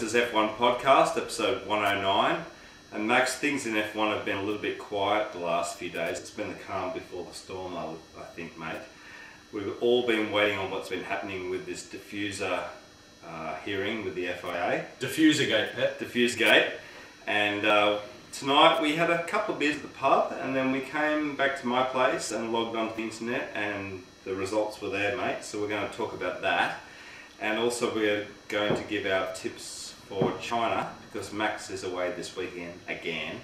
this is F1 Podcast, episode 109. And Max, things in F1 have been a little bit quiet the last few days. It's been the calm before the storm, I think, mate. We've all been waiting on what's been happening with this diffuser hearing with the FIA. Diffusergate, Pet. Diffusergate. And tonight we had a couple of beers at the pub, and then we came back to my place and logged onto the internet, and the results were there, mate. So we're going to talk about that. And also we're going to give our tips for China, because Max is away this weekend again.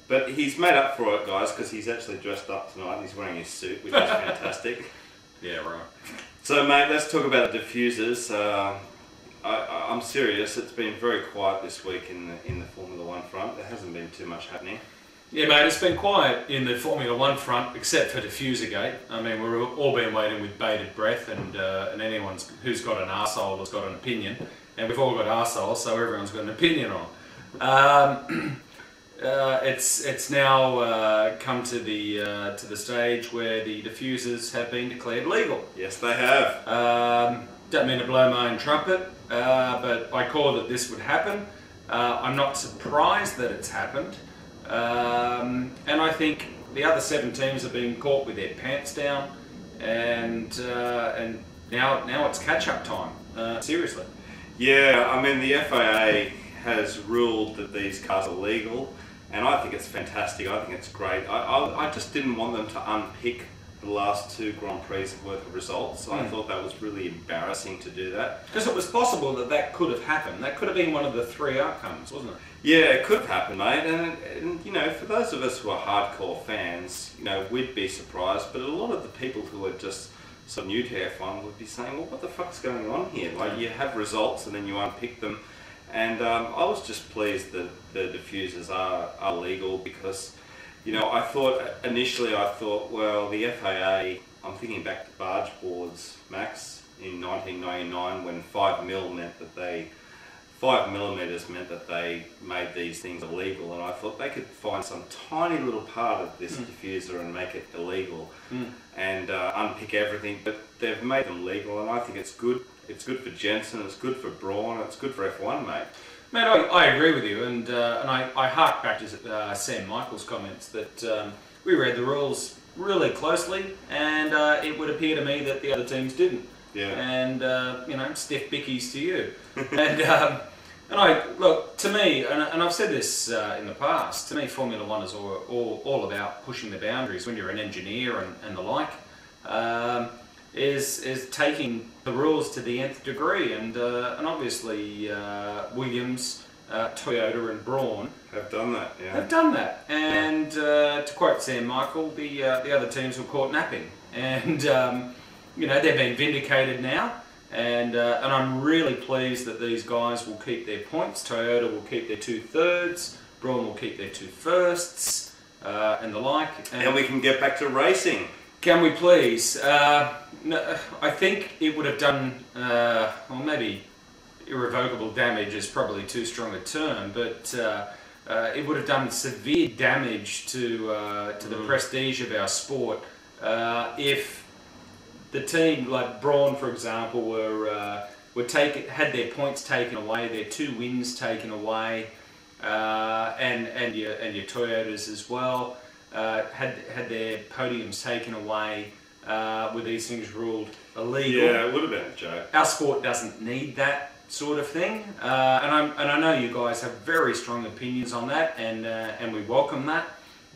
But he's made up for it, guys, because he's actually dressed up tonight and he's wearing his suit, which is fantastic. Yeah, right. So, mate, let's talk about diffusers. I'm serious. It's been very quiet this week in the Formula One front. There hasn't been too much happening. Yeah, mate, it's been quiet in the Formula One front, except for Diffusergate. I mean, we've all been waiting with bated breath, and anyone who's got an arsehole has got an opinion, and we've all got arseholes, so everyone's got an opinion on. It's now come to the stage where the diffusers have been declared legal. Yes, they have. Don't mean to blow my own trumpet, but I called that this would happen. I'm not surprised that it's happened. And I think the other 7 teams have been caught with their pants down, and now it's catch-up time. Seriously. Yeah, I mean, the FIA has ruled that these cars are legal, and I think it's fantastic. I think it's great. I just didn't want them to unpick the last 2 Grand Prix worth of results. I thought that was really embarrassing to do that. Because it was possible that could have happened. That could have been one of the 3 outcomes, wasn't it? Yeah, it could have happened, mate. And you know, for those of us who are hardcore fans, you know, we'd be surprised. But a lot of the people who are just so new to F1 would be saying, well, what the fuck's going on here? Like, you have results and then you unpick them. And I was just pleased that the diffusers are legal, because, you know, initially I thought, well, the FAA, I'm thinking back to barge boards, Max, in 1999, when 5 millimeters meant that they made these things illegal, and I thought they could find some tiny little part of this diffuser and make it illegal and unpick everything, but they've made them legal, and I think it's good. It's good for Jensen, it's good for Braun, it's good for F1, mate. Mate, I agree with you, and I hark back to Sam Michael's comments that we read the rules really closely, and it would appear to me that the other teams didn't. Yeah. And you know, stiff bickies to you. And look, to me, and I've said this in the past, to me Formula One is all about pushing the boundaries when you're an engineer and the like. Is taking the rules to the nth degree, and obviously Williams, Toyota and Braun have done that. Yeah. Have done that, and to quote Sam Michael, the other teams were caught napping, and you know, they've been vindicated now, and I'm really pleased that these guys will keep their points. Toyota will keep their 2/3, Braun will keep their 2 firsts, and the like, and we can get back to racing. Can we please? No, I think it would have done, well, maybe irrevocable damage is probably too strong a term, but it would have done severe damage to the prestige of our sport if the team like Braun, for example, had their points taken away, their 2 wins taken away, and your Toyotas as well. Had their podiums taken away with these things ruled illegal. Yeah, it would have been a joke. Our sport doesn't need that sort of thing, and I know you guys have very strong opinions on that, and we welcome that.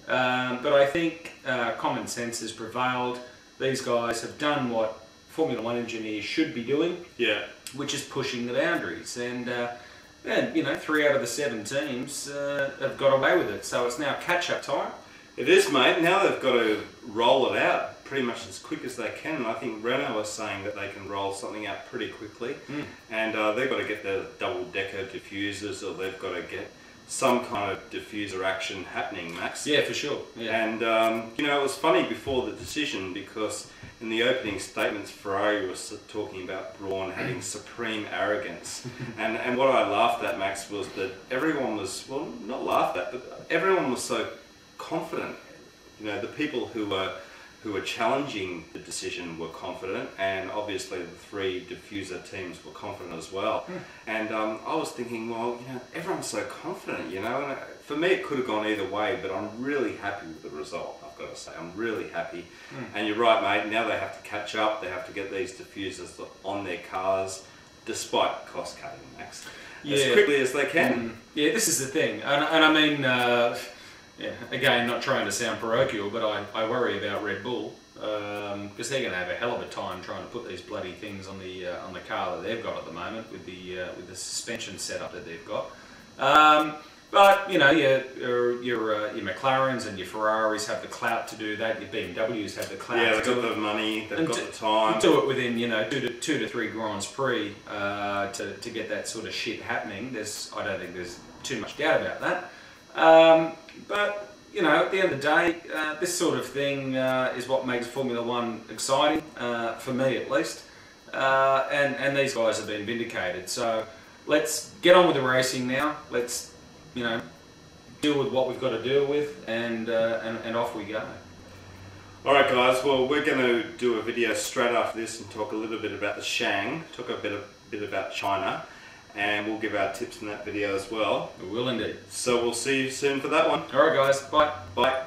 But I think common sense has prevailed. These guys have done what Formula One engineers should be doing, which is pushing the boundaries, and you know, 3 out of the 7 teams have got away with it. So it's now catch-up time. It is, mate. Now they've got to roll it out pretty much as quick as they can. And I think Renault is saying that they can roll something out pretty quickly. And they've got to get the double-decker diffusers, or they've got to get some kind of diffuser action happening, Max. Yeah, for sure. Yeah. And, you know, it was funny before the decision, because in the opening statements, Ferrari was talking about Braun having supreme arrogance. and what I laughed at, Max, was that everyone was, well, not laughed at, but everyone was so confident. You know, the people who who were challenging the decision were confident, and obviously the 3 diffuser teams were confident as well. And I was thinking, well, you know, everyone's so confident, you know, and for me it could have gone either way, but I'm really happy with the result, I've got to say. I'm really happy. And you're right, mate, now they have to catch up, they have to get these diffusers on their cars, despite cost cutting, Max, as quickly as they can. Yeah, this is the thing, and I mean, yeah, again, not trying to sound parochial, but I worry about Red Bull, because they're going to have a hell of a time trying to put these bloody things on the car that they've got at the moment with the suspension setup that they've got. But you know, your McLarens and your Ferraris have the clout to do that. Your BMWs have the clout. Yeah, they've got the money, they've got the time. Do it within, you know, two to three Grands Prix to get that sort of shit happening. I don't think there's too much doubt about that. But you know, at the end of the day, this sort of thing is what makes Formula One exciting, for me at least. And these guys have been vindicated. So let's get on with the racing now. Let's, you know, deal with what we've got to deal with, and off we go. Alright guys, well we're going to do a video straight after this and talk a little bit about the Shang, talk a bit about China, and we'll give our tips in that video as well. We will indeed. So we'll see you soon for that one. Alright guys, bye. Bye.